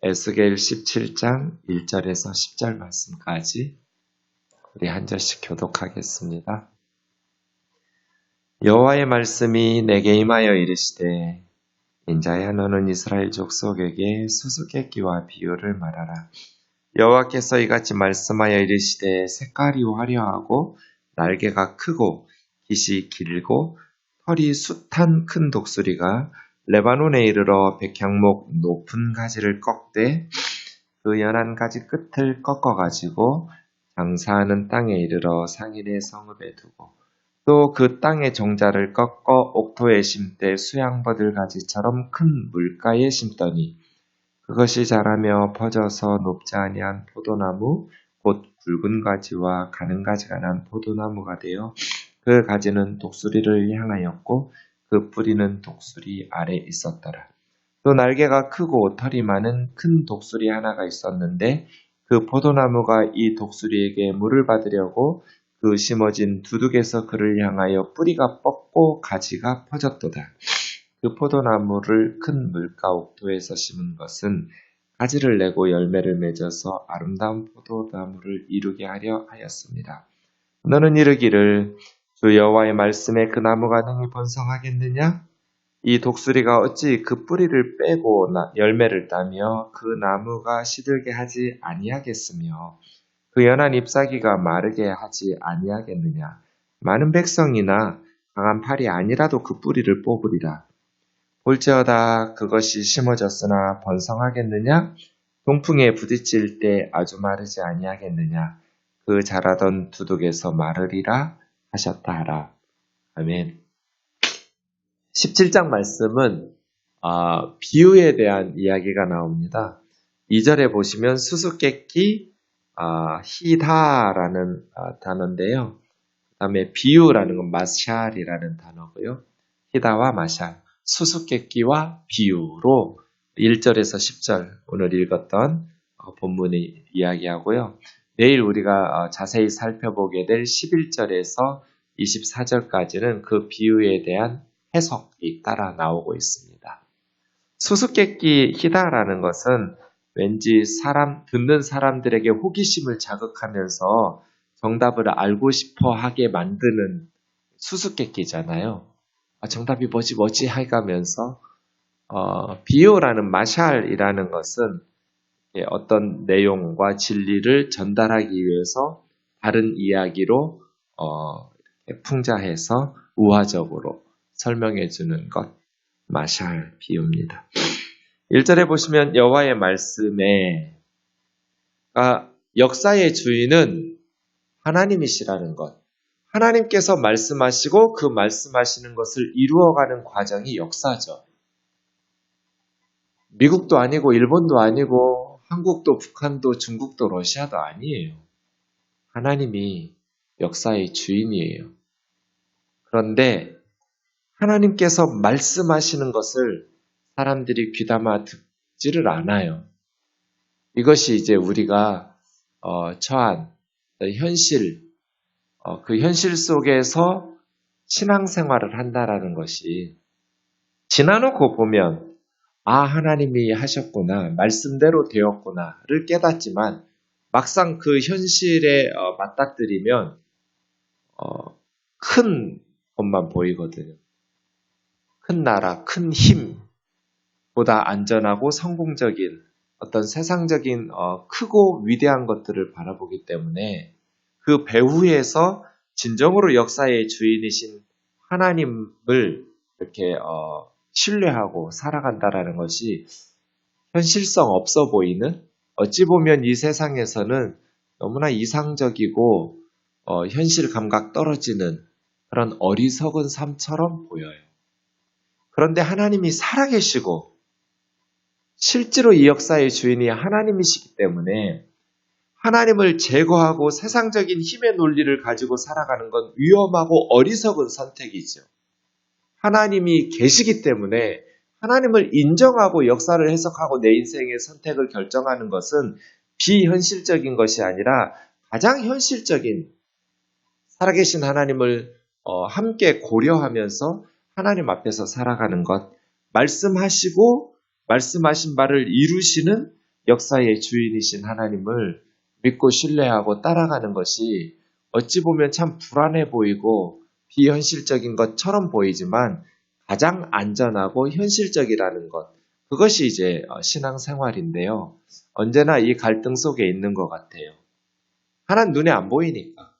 에스겔 17장 1절에서 10절 말씀까지 우리 한 절씩 교독하겠습니다. 여호와의 말씀이 내게 임하여 이르시되 인자야 너는 이스라엘 족속에게 수수께끼와 비유를 말하라. 여호와께서 이같이 말씀하여 이르시되 색깔이 화려하고 날개가 크고 깃이 길고 털이 숱한 큰 독수리가 레바논에 이르러 백향목 높은 가지를 꺾되 그 연한 가지 끝을 꺾어가지고 장사하는 땅에 이르러 상인의 성읍에 두고 또 그 땅의 종자를 꺾어 옥토에 심되 수양버들 가지처럼 큰 물가에 심더니 그것이 자라며 퍼져서 높지 아니한 포도나무 곧 굵은 가지와 가는 가지가 난 포도나무가 되어 그 가지는 독수리를 향하였고 그 뿌리는 독수리 아래 있었더라. 또 날개가 크고 털이 많은 큰 독수리 하나가 있었는데 그 포도나무가 이 독수리에게 물을 받으려고 그 심어진 두둑에서 그를 향하여 뿌리가 뻗고 가지가 퍼졌도다. 그 포도나무를 큰 물가 옥토에서 심은 것은 가지를 내고 열매를 맺어서 아름다운 포도나무를 이루게 하려 하였습니다. 너는 이르기를 주 여호와의 말씀에 그 나무가 능히 번성하겠느냐? 이 독수리가 어찌 그 뿌리를 빼고 열매를 따며 그 나무가 시들게 하지 아니하겠으며 그 연한 잎사귀가 마르게 하지 아니하겠느냐? 많은 백성이나 강한 팔이 아니라도 그 뿌리를 뽑으리라. 볼지어다 그것이 심어졌으나 번성하겠느냐? 동풍에 부딪힐 때 아주 마르지 아니하겠느냐? 그 자라던 두둑에서 마르리라 하셨다 하라. 아멘. 17장 말씀은 비유에 대한 이야기가 나옵니다. 2절에 보시면 수수께끼, 히다라는 단어인데요. 그 다음에 비유라는 건 마샬이라는 단어고요. 히다와 마샬, 수수께끼와 비유로 1절에서 10절 오늘 읽었던 본문이 이야기하고요. 내일 우리가 자세히 살펴보게 될 11절에서 24절까지는 그 비유에 대한 해석이 따라 나오고 있습니다. 수수께끼 히다라는 것은 왠지 듣는 사람들에게 호기심을 자극하면서 정답을 알고 싶어 하게 만드는 수수께끼잖아요. 정답이 뭐지 해가면서 비유라는 마샬이라는 것은 어떤 내용과 진리를 전달하기 위해서 다른 이야기로 풍자해서 우화적으로 설명해 주는 것, 마샬 비유입니다. 1절에 보시면 여호와의 말씀에 역사의 주인은 하나님이시라는 것, 하나님께서 말씀하시고 그 말씀하시는 것을 이루어가는 과정이 역사죠. 미국도 아니고 일본도 아니고 한국도 북한도 중국도 러시아도 아니에요. 하나님이 역사의 주인이에요. 그런데 하나님께서 말씀하시는 것을 사람들이 귀담아 듣지를 않아요. 이것이 이제 우리가 처한 현실, 그 현실 속에서 신앙생활을 한다라는 것이 지나놓고 보면 하나님이 하셨구나, 말씀대로 되었구나를 깨닫지만 막상 그 현실에 맞닥뜨리면 큰 것만 보이거든요. 큰 나라, 큰 힘보다 안전하고 성공적인 어떤 세상적인 크고 위대한 것들을 바라보기 때문에 그 배후에서 진정으로 역사의 주인이신 하나님을 이렇게 신뢰하고 살아간다라는 것이 현실성 없어 보이는, 어찌 보면 이 세상에서는 너무나 이상적이고 현실 감각 떨어지는 그런 어리석은 삶처럼 보여요. 그런데 하나님이 살아계시고 실제로 이 역사의 주인이 하나님이시기 때문에 하나님을 제거하고 세상적인 힘의 논리를 가지고 살아가는 건 위험하고 어리석은 선택이죠. 하나님이 계시기 때문에 하나님을 인정하고 역사를 해석하고 내 인생의 선택을 결정하는 것은 비현실적인 것이 아니라 가장 현실적인 살아계신 하나님을 함께 고려하면서 하나님 앞에서 살아가는 것, 말씀하시고 말씀하신 바를 이루시는 역사의 주인이신 하나님을 믿고 신뢰하고 따라가는 것이 어찌 보면 참 불안해 보이고 비현실적인 것처럼 보이지만 가장 안전하고 현실적이라는 것. 그것이 이제 신앙생활인데요. 언제나 이 갈등 속에 있는 것 같아요. 하나님 눈에 안 보이니까.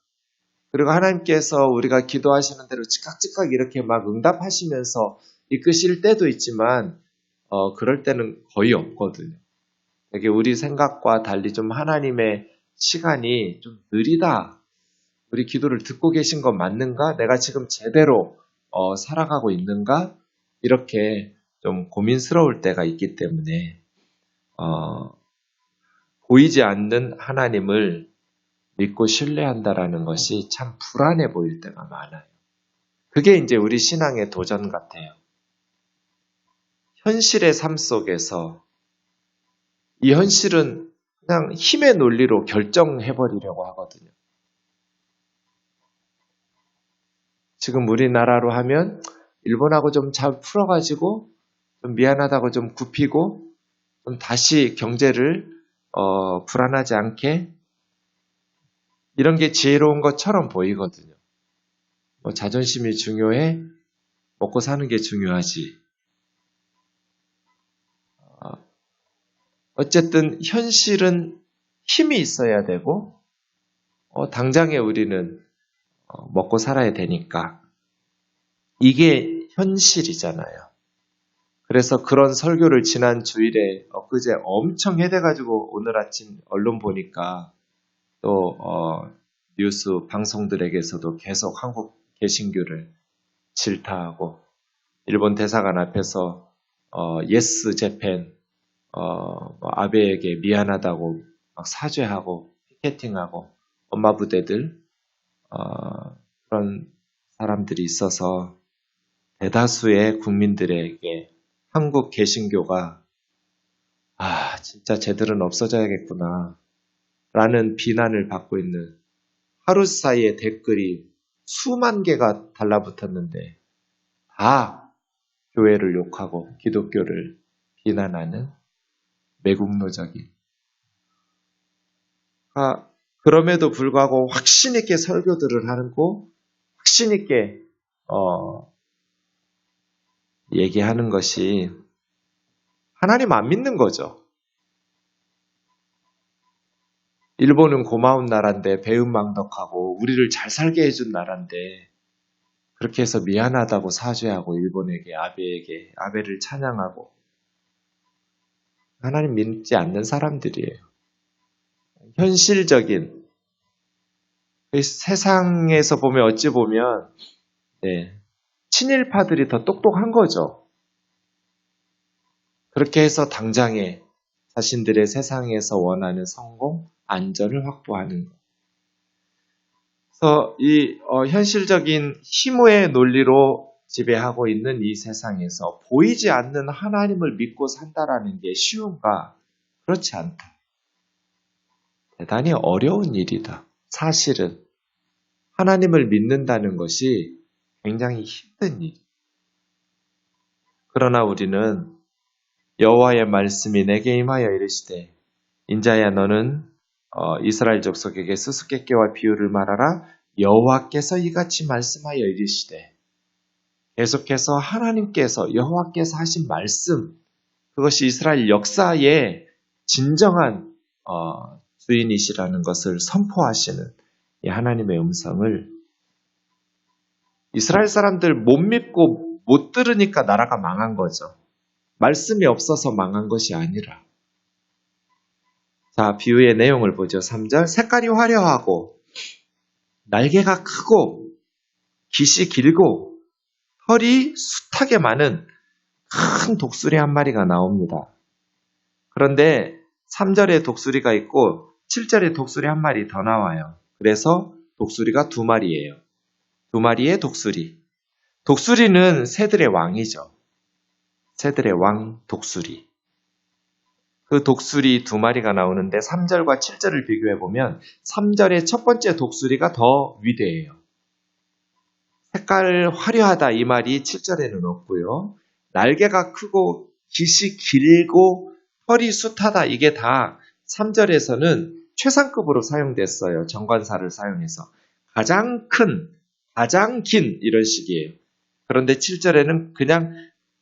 그리고 하나님께서 우리가 기도하시는 대로 즉각즉각 이렇게 막 응답하시면서 이끄실 때도 있지만 그럴 때는 거의 없거든요. 되게 우리 생각과 달리 좀 하나님의 시간이 좀 느리다. 우리 기도를 듣고 계신 건 맞는가? 내가 지금 제대로 살아가고 있는가? 이렇게 좀 고민스러울 때가 있기 때문에 보이지 않는 하나님을 믿고 신뢰한다라는 것이 참 불안해 보일 때가 많아요. 그게 이제 우리 신앙의 도전 같아요. 현실의 삶 속에서 이 현실은 그냥 힘의 논리로 결정해버리려고 하거든요. 지금 우리나라로 하면 일본하고 좀 잘 풀어가지고 좀 미안하다고 좀 굽히고 좀 다시 경제를 불안하지 않게 이런 게 지혜로운 것처럼 보이거든요. 자존심이 중요해? 먹고 사는 게 중요하지. 어쨌든 현실은 힘이 있어야 되고 당장에 우리는 먹고 살아야 되니까 이게 현실이잖아요. 그래서 그런 설교를 지난 주일에 엊그제 엄청 해대가지고 오늘 아침 언론 보니까 또 뉴스 방송들에게서도 계속 한국 개신교를 질타하고 일본 대사관 앞에서 예스 재팬 아베에게 미안하다고 막 사죄하고 피켓팅하고 엄마 부대들 그런 사람들이 있어서 대다수의 국민들에게 한국 개신교가 진짜 쟤들은 없어져야겠구나 라는 비난을 받고 있는 하루 사이에 댓글이 수만 개가 달라붙었는데 다 교회를 욕하고 기독교를 비난하는 매국노적인 그럼에도 불구하고 확신 있게 설교들을 하고 확신 있게 얘기하는 것이 하나님 안 믿는 거죠. 일본은 고마운 나라인데 배은망덕하고 우리를 잘 살게 해준 나라인데 그렇게 해서 미안하다고 사죄하고 일본에게 아베를 찬양하고 하나님 믿지 않는 사람들이에요. 현실적인 세상에서 보면 어찌 보면 친일파들이 더 똑똑한 거죠. 그렇게 해서 당장에 자신들의 세상에서 원하는 성공, 안전을 확보하는 것. 그래서 이 현실적인 힘의 논리로 지배하고 있는 이 세상에서 보이지 않는 하나님을 믿고 산다라는 게 쉬운가? 그렇지 않다. 대단히 어려운 일이다. 사실은 하나님을 믿는다는 것이 굉장히 힘든 일. 그러나 우리는 여호와의 말씀이 내게 임하여 이르시되 인자야 너는 이스라엘 족속에게 수수께끼와 비유를 말하라. 여호와께서 이같이 말씀하여 이르시되 계속해서 하나님께서 여호와께서 하신 말씀 그것이 이스라엘 역사의 진정한 주인이시라는 것을 선포하시는 이 하나님의 음성을 이스라엘 사람들 못 믿고 못 들으니까 나라가 망한 거죠. 말씀이 없어서 망한 것이 아니라 자, 비유의 내용을 보죠. 3절 색깔이 화려하고 날개가 크고 깃이 길고 털이 숱하게 많은 큰 독수리 한 마리가 나옵니다. 그런데 3절에 독수리가 있고 7절에 독수리 한 마리 더 나와요. 그래서 독수리가 2마리예요. 2마리의 독수리. 독수리는 새들의 왕이죠. 새들의 왕 독수리. 그 독수리 2마리가 나오는데 3절과 7절을 비교해보면 3절의 첫 번째 독수리가 더 위대해요. 색깔 화려하다 이 말이 7절에는 없고요. 날개가 크고 깃이 길고 털이 숱하다. 이게 다 3절에서는 최상급으로 사용됐어요. 정관사를 사용해서. 가장 큰, 가장 긴 이런 식이에요. 그런데 7절에는 그냥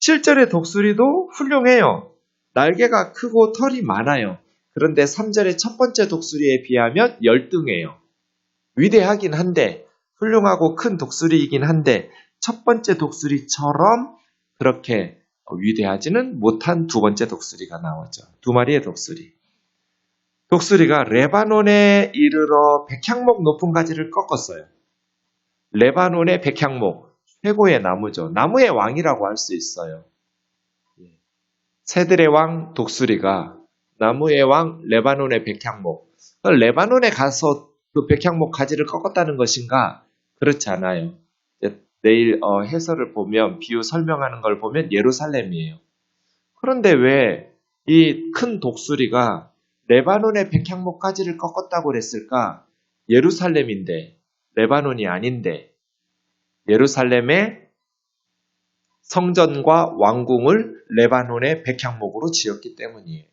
7절의 독수리도 훌륭해요. 날개가 크고 털이 많아요. 그런데 3절의 첫 번째 독수리에 비하면 열등해요. 위대하긴 한데 훌륭하고 큰 독수리이긴 한데 첫 번째 독수리처럼 그렇게 위대하지는 못한 두 번째 독수리가 나오죠. 두 마리의 독수리. 독수리가 레바논에 이르러 백향목 높은 가지를 꺾었어요. 레바논의 백향목, 최고의 나무죠. 나무의 왕이라고 할 수 있어요. 새들의 왕 독수리가 나무의 왕 레바논의 백향목. 레바논에 가서 그 백향목 가지를 꺾었다는 것인가? 그렇지 않아요. 내일 해설을 보면 비유 설명하는 걸 보면 예루살렘이에요. 그런데 왜 이 큰 독수리가 레바논의 백향목 가지를 꺾었다고 그랬을까? 예루살렘인데 레바논이 아닌데 예루살렘의 성전과 왕궁을 레바논의 백향목으로 지었기 때문이에요.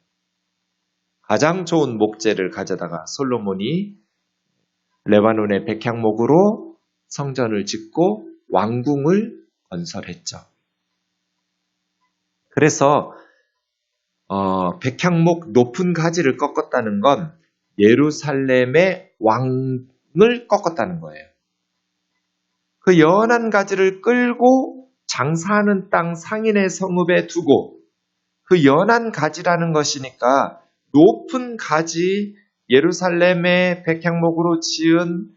가장 좋은 목재를 가져다가 솔로몬이 레바논의 백향목으로 성전을 짓고 왕궁을 건설했죠. 그래서 백향목 높은 가지를 꺾었다는 건 예루살렘의 왕을 꺾었다는 거예요. 그 연한 가지를 끌고 장사하는 땅 상인의 성읍에 두고 그 연한 가지라는 것이니까 높은 가지 예루살렘의 백향목으로 지은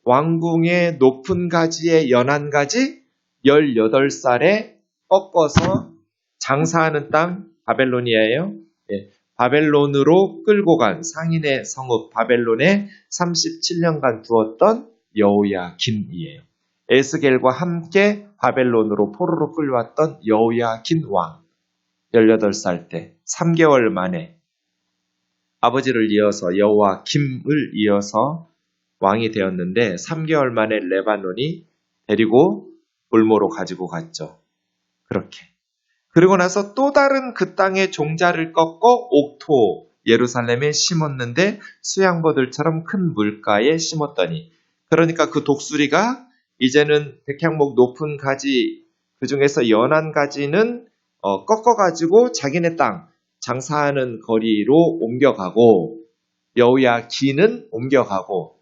왕궁의 높은 가지의 연한 가지 18살에 꺾어서 장사하는 땅 바벨로니아예요. 예, 바벨론으로 끌고 간 상인의 성읍 바벨론에 37년간 두었던 여호야긴이에요. 에스겔과 함께 바벨론으로 포로로 끌려왔던 여호야긴 왕 18살 때 3개월 만에 아버지를 이어서 여호야김을 이어서 왕이 되었는데 3개월 만에 레바논이 데리고 볼모로 가지고 갔죠. 그렇게. 그리고 나서 또 다른 그 땅의 종자를 꺾어 옥토 예루살렘에 심었는데 수양버들처럼 큰 물가에 심었더니 그러니까 그 독수리가 이제는 백향목 높은 가지 그 중에서 연한 가지는 꺾어가지고 자기네 땅 장사하는 거리로 옮겨가고 여호야긴은 옮겨가고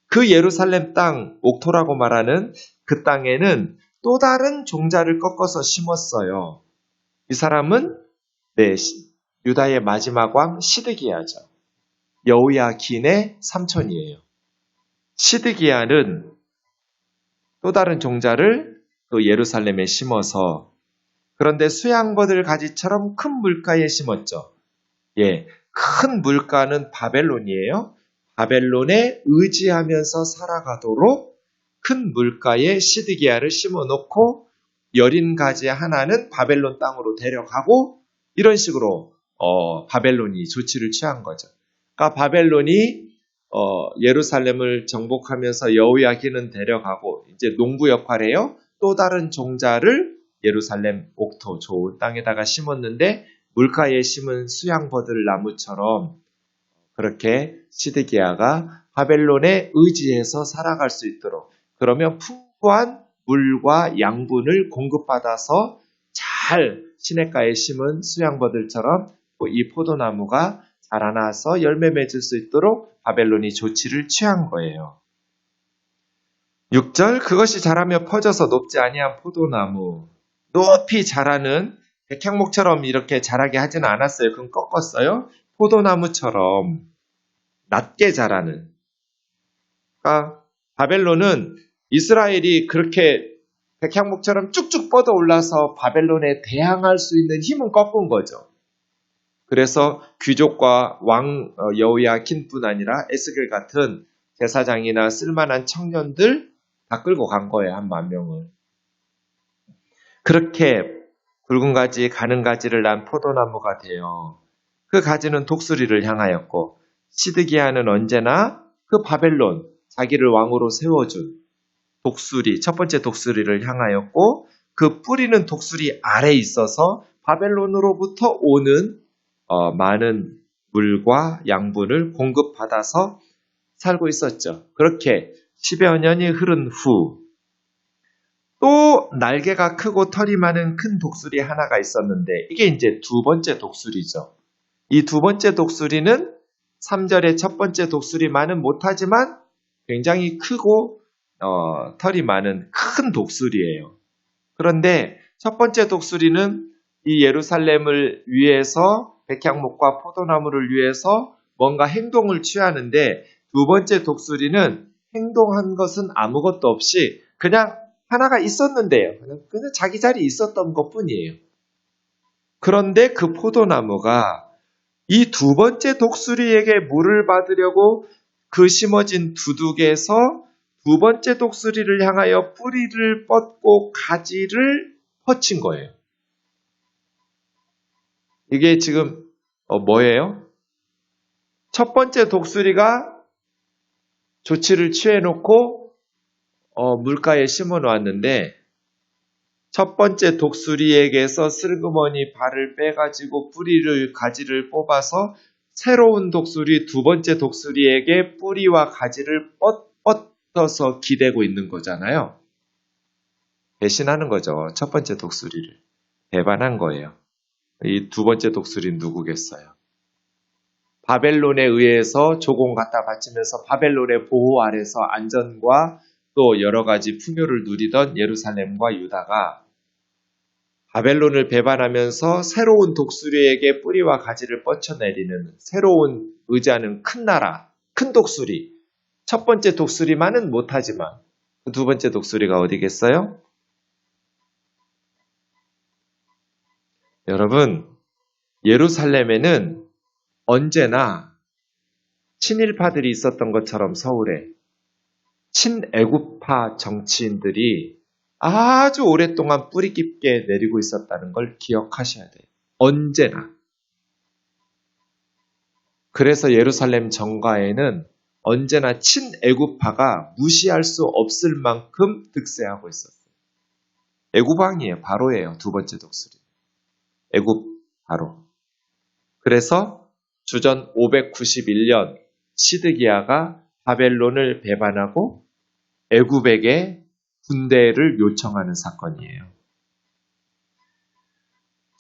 그 예루살렘 땅 옥토라고 말하는 그 땅에는 또 다른 종자를 꺾어서 심었어요. 이 사람은 유다의 마지막 왕 시드기야죠. 여호야긴의 삼촌이에요. 시드기야는 또 다른 종자를 그 예루살렘에 심어서 그런데 수양버들 가지처럼 큰 물가에 심었죠. 예, 큰 물가는 바벨론이에요. 바벨론에 의지하면서 살아가도록 큰 물가에 시드기야를 심어놓고 여린 가지 하나는 바벨론 땅으로 데려가고 이런 식으로 바벨론이 조치를 취한 거죠. 그러니까 바벨론이 예루살렘을 정복하면서 여호야긴은 데려가고 이제 농부 역할이에요. 또 다른 종자를 예루살렘 옥토 좋은 땅에다가 심었는데 물가에 심은 수양버들 나무처럼 그렇게 시드기야가 바벨론에 의지해서 살아갈 수 있도록 그러면 풍부한 물과 양분을 공급받아서 잘 시냇가에 심은 수양버들처럼 이 포도나무가 자라나서 열매 맺을 수 있도록 바벨론이 조치를 취한 거예요. 6절 그것이 자라며 퍼져서 높지 아니한 포도나무 높이 자라는 백향목처럼 이렇게 자라게 하지는 않았어요. 그건 꺾었어요. 포도나무처럼 낮게 자라는. 그러니까 바벨론은 이스라엘이 그렇게 백향목처럼 쭉쭉 뻗어 올라서 바벨론에 대항할 수 있는 힘은 꺾은 거죠. 그래서 귀족과 왕 여호야긴뿐 아니라 에스겔 같은 제사장이나 쓸만한 청년들 다 끌고 간 거예요. 한 10,000명을. 그렇게 굵은 가지, 가는 가지를 난 포도나무가 되어 그 가지는 독수리를 향하였고 시드기야는 언제나 그 바벨론, 자기를 왕으로 세워준 독수리, 첫 번째 독수리를 향하였고 그 뿌리는 독수리 아래에 있어서 바벨론으로부터 오는 많은 물과 양분을 공급받아서 살고 있었죠. 그렇게 10여 년이 흐른 후 또 날개가 크고 털이 많은 큰 독수리 하나가 있었는데 이게 이제 두 번째 독수리죠. 이 두 번째 독수리는 3절의 첫 번째 독수리만은 못하지만 굉장히 크고 털이 많은 큰 독수리예요. 그런데 첫 번째 독수리는 이 예루살렘을 위해서 백향목과 포도나무를 위해서 뭔가 행동을 취하는데 두 번째 독수리는 행동한 것은 아무것도 없이 그냥 하나가 있었는데요. 그냥 자기 자리에 있었던 것뿐이에요. 그런데 그 포도나무가 이 두 번째 독수리에게 물을 받으려고 그 심어진 두둑에서 두 번째 독수리를 향하여 뿌리를 뻗고 가지를 뻗친 거예요. 이게 지금 뭐예요? 첫 번째 독수리가 조치를 취해놓고 물가에 심어 놓았는데 첫 번째 독수리에게서 슬그머니 발을 빼가지고 뿌리를 가지를 뽑아서 새로운 독수리 두 번째 독수리에게 뿌리와 가지를 뻗어서 기대고 있는 거잖아요. 배신하는 거죠. 첫 번째 독수리를. 배반한 거예요. 이 두 번째 독수리는 누구겠어요? 바벨론에 의해서 조공 갖다 바치면서 바벨론의 보호 아래서 안전과 또 여러 가지 풍요를 누리던 예루살렘과 유다가 바벨론을 배반하면서 새로운 독수리에게 뿌리와 가지를 뻗쳐내리는 새로운 의지하는 큰 나라, 큰 독수리. 첫 번째 독수리만은 못하지만 그 두 번째 독수리가 어디겠어요? 여러분, 예루살렘에는 언제나 친일파들이 있었던 것처럼 서울에 친애국파 정치인들이 아주 오랫동안 뿌리 깊게 내리고 있었다는 걸 기억하셔야 돼요. 언제나. 그래서 예루살렘 정가에는 언제나 친애국파가 무시할 수 없을 만큼 득세하고 있었어요. 애국왕이에요. 바로예요. 두 번째 독수리. 애국 바로. 그래서 주전 591년 시드기야가 바벨론을 배반하고 애굽에게 군대를 요청하는 사건이에요.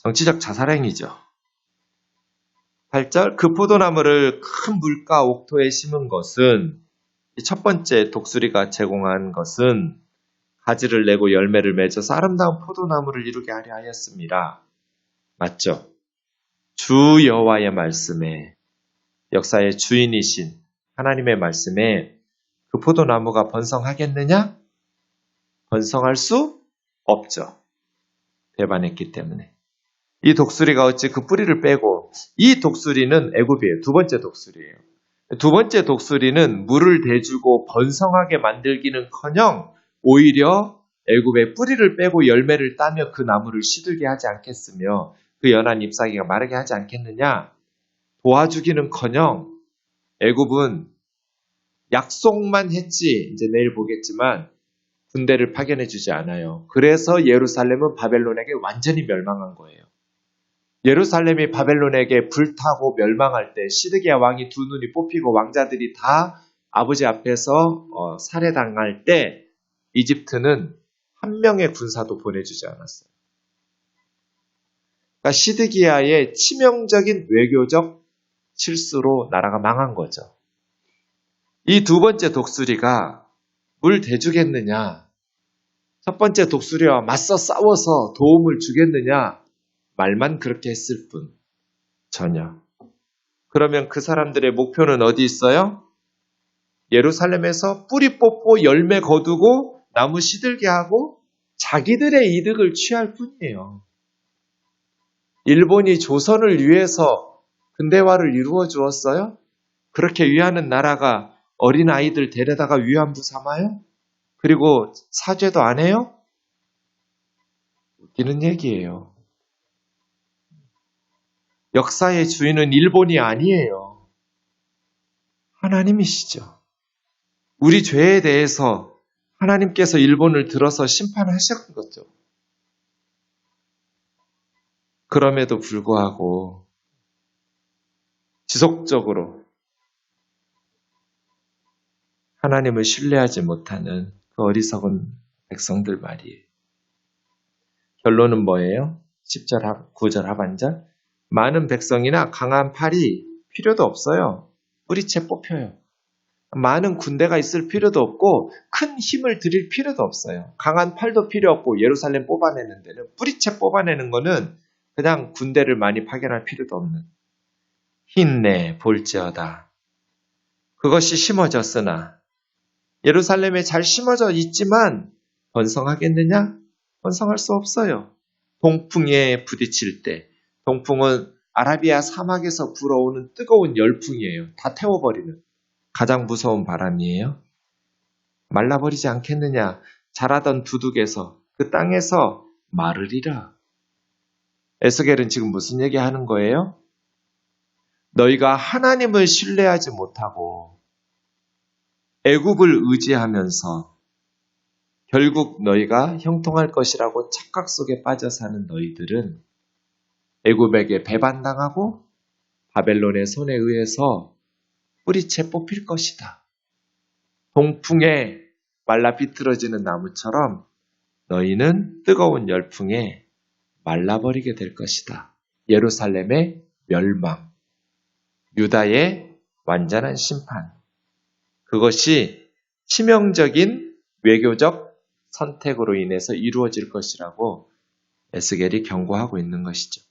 정치적 자살행위죠. 8절 그 포도나무를 큰 물가 옥토에 심은 것은 첫 번째 독수리가 제공한 것은 가지를 내고 열매를 맺어서 아름다운 포도나무를 이루게 하려 하였습니다. 맞죠? 주 여호와의 말씀에 역사의 주인이신 하나님의 말씀에 그 포도나무가 번성하겠느냐? 번성할 수 없죠. 배반했기 때문에. 이 독수리가 어찌 그 뿌리를 빼고 이 독수리는 애굽이에요. 두 번째 독수리예요. 두 번째 독수리는 물을 대주고 번성하게 만들기는커녕 오히려 애굽의 뿌리를 빼고 열매를 따며 그 나무를 시들게 하지 않겠으며 그 연한 잎사귀가 마르게 하지 않겠느냐? 도와주기는커녕 애굽은 약속만 했지 이제 내일 보겠지만 군대를 파견해주지 않아요. 그래서 예루살렘은 바벨론에게 완전히 멸망한 거예요. 예루살렘이 바벨론에게 불타고 멸망할 때 시드기야 왕이 두 눈이 뽑히고 왕자들이 다 아버지 앞에서 살해당할 때 이집트는 한 명의 군사도 보내주지 않았어요. 그러니까 시드기야의 치명적인 외교적 실수로 나라가 망한 거죠. 이 두 번째 독수리가 물 대주겠느냐? 첫 번째 독수리와 맞서 싸워서 도움을 주겠느냐? 말만 그렇게 했을 뿐 전혀. 그러면 그 사람들의 목표는 어디 있어요? 예루살렘에서 뿌리 뽑고 열매 거두고 나무 시들게 하고 자기들의 이득을 취할 뿐이에요. 일본이 조선을 위해서 근대화를 이루어 주었어요? 그렇게 위하는 나라가 어린아이들 데려다가 위안부 삼아요? 그리고 사죄도 안 해요? 웃기는 얘기예요. 역사의 주인은 일본이 아니에요. 하나님이시죠. 우리 죄에 대해서 하나님께서 일본을 들어서 심판하셨던 거죠. 그럼에도 불구하고 지속적으로 하나님을 신뢰하지 못하는 그 어리석은 백성들 말이에요. 결론은 뭐예요? 10절, 9절 하반절. 많은 백성이나 강한 팔이 필요도 없어요. 뿌리채 뽑혀요. 많은 군대가 있을 필요도 없고 큰 힘을 들일 필요도 없어요. 강한 팔도 필요 없고 예루살렘 뽑아내는 데는 뿌리채 뽑아내는 거는 그냥 군대를 많이 파견할 필요도 없는 힘내 볼지어다. 그것이 심어졌으나 예루살렘에 잘 심어져 있지만 번성하겠느냐? 번성할 수 없어요. 동풍에 부딪힐 때 동풍은 아라비아 사막에서 불어오는 뜨거운 열풍이에요. 다 태워버리는 가장 무서운 바람이에요. 말라버리지 않겠느냐? 자라던 두둑에서 그 땅에서 마르리라. 에스겔은 지금 무슨 얘기하는 거예요? 너희가 하나님을 신뢰하지 못하고 애굽을 의지하면서 결국 너희가 형통할 것이라고 착각 속에 빠져 사는 너희들은 애굽에게 배반당하고 바벨론의 손에 의해서 뿌리채 뽑힐 것이다. 동풍에 말라 비틀어지는 나무처럼 너희는 뜨거운 열풍에 말라버리게 될 것이다. 예루살렘의 멸망, 유다의 완전한 심판. 그것이 치명적인 외교적 선택으로 인해서 이루어질 것이라고 에스겔이 경고하고 있는 것이죠.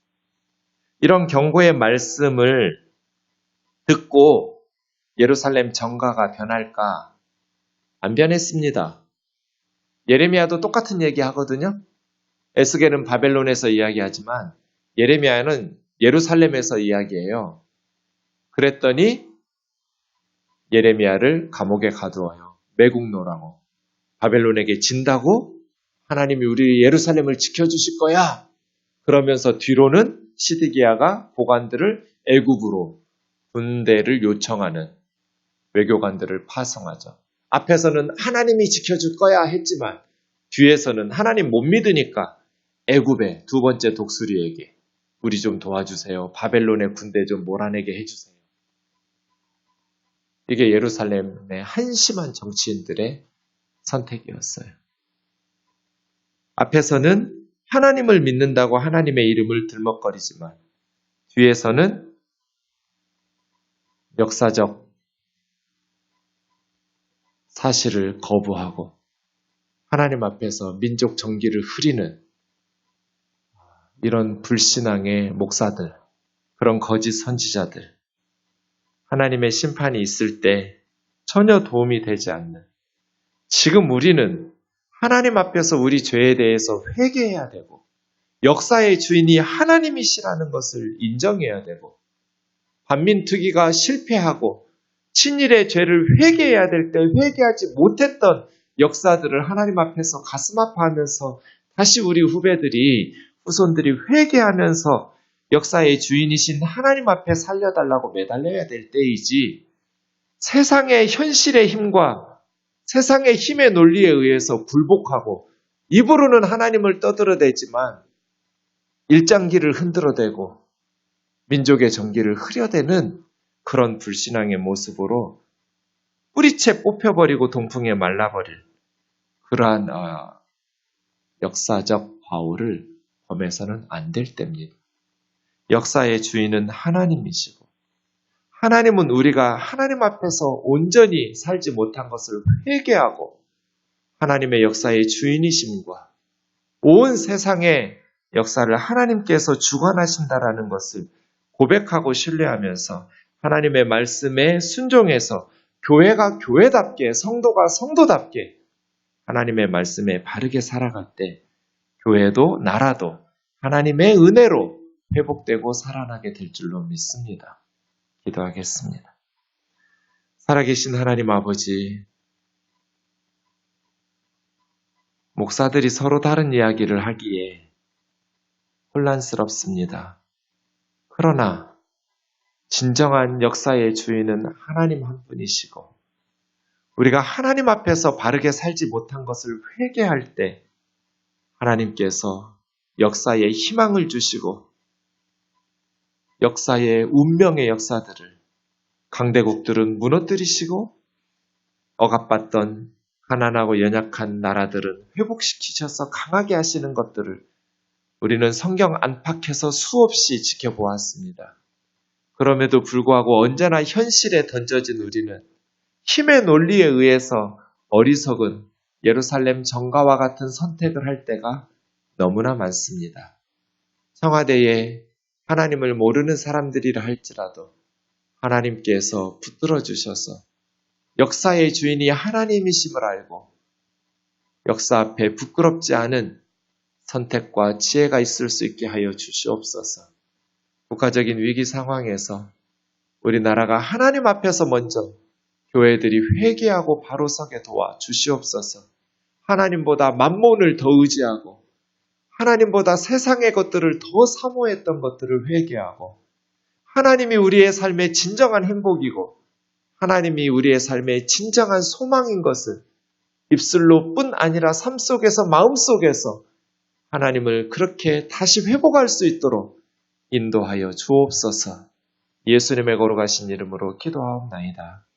이런 경고의 말씀을 듣고 예루살렘 정가가 변할까? 안 변했습니다. 예레미야도 똑같은 얘기 하거든요. 에스겔은 바벨론에서 이야기하지만 예레미야는 예루살렘에서 이야기해요. 그랬더니 예레미야를 감옥에 가두어요. 매국노라고. 바벨론에게 진다고? 하나님이 우리 예루살렘을 지켜주실 거야. 그러면서 뒤로는 시드기야가 보관들을 애굽으로 군대를 요청하는 외교관들을 파송하죠. 앞에서는 하나님이 지켜줄 거야 했지만 뒤에서는 하나님 못 믿으니까 애굽의 두 번째 독수리에게 우리 좀 도와주세요. 바벨론의 군대 좀 몰아내게 해주세요. 이게 예루살렘의 한심한 정치인들의 선택이었어요. 앞에서는 하나님을 믿는다고 하나님의 이름을 들먹거리지만 뒤에서는 역사적 사실을 거부하고 하나님 앞에서 민족 정기를 흐리는 이런 불신앙의 목사들, 그런 거짓 선지자들, 하나님의 심판이 있을 때 전혀 도움이 되지 않는, 지금 우리는 하나님 앞에서 우리 죄에 대해서 회개해야 되고 역사의 주인이 하나님이시라는 것을 인정해야 되고 반민특위가 실패하고 친일의 죄를 회개해야 될 때 회개하지 못했던 역사들을 하나님 앞에서 가슴 아파하면서 다시 우리 후손들이 회개하면서 역사의 주인이신 하나님 앞에 살려달라고 매달려야 될 때이지, 세상의 현실의 힘과 세상의 힘의 논리에 의해서 굴복하고 입으로는 하나님을 떠들어대지만 일장기를 흔들어대고 민족의 정기를 흐려대는 그런 불신앙의 모습으로 뿌리채 뽑혀버리고 동풍에 말라버릴 그러한 역사적 과오를 범해서는 안 될 때입니다. 역사의 주인은 하나님이시고 하나님은 우리가 하나님 앞에서 온전히 살지 못한 것을 회개하고 하나님의 역사의 주인이심과 온 세상의 역사를 하나님께서 주관하신다라는 것을 고백하고 신뢰하면서 하나님의 말씀에 순종해서 교회가 교회답게, 성도가 성도답게 하나님의 말씀에 바르게 살아갈 때 교회도 나라도 하나님의 은혜로 회복되고 살아나게 될 줄로 믿습니다. 기도하겠습니다. 살아계신 하나님 아버지, 목사들이 서로 다른 이야기를 하기에 혼란스럽습니다. 그러나 진정한 역사의 주인은 하나님 한 분이시고 우리가 하나님 앞에서 바르게 살지 못한 것을 회개할 때 하나님께서 역사에 희망을 주시고 역사의 운명의 역사들을 강대국들은 무너뜨리시고 억압받던 가난하고 연약한 나라들은 회복시키셔서 강하게 하시는 것들을 우리는 성경 안팎에서 수없이 지켜보았습니다. 그럼에도 불구하고 언제나 현실에 던져진 우리는 힘의 논리에 의해서 어리석은 예루살렘 정가와 같은 선택을 할 때가 너무나 많습니다. 청와대에 하나님을 모르는 사람들이라 할지라도 하나님께서 붙들어 주셔서 역사의 주인이 하나님이심을 알고 역사 앞에 부끄럽지 않은 선택과 지혜가 있을 수 있게 하여 주시옵소서. 국가적인 위기 상황에서 우리나라가 하나님 앞에서 먼저 교회들이 회개하고 바로 서게 도와 주시옵소서. 하나님보다 만몬을 더 의지하고 하나님보다 세상의 것들을 더 사모했던 것들을 회개하고 하나님이 우리의 삶의 진정한 행복이고 하나님이 우리의 삶의 진정한 소망인 것을 입술로 뿐 아니라 삶 속에서 마음 속에서 하나님을 그렇게 다시 회복할 수 있도록 인도하여 주옵소서. 예수님의 거룩하신 이름으로 기도하옵나이다.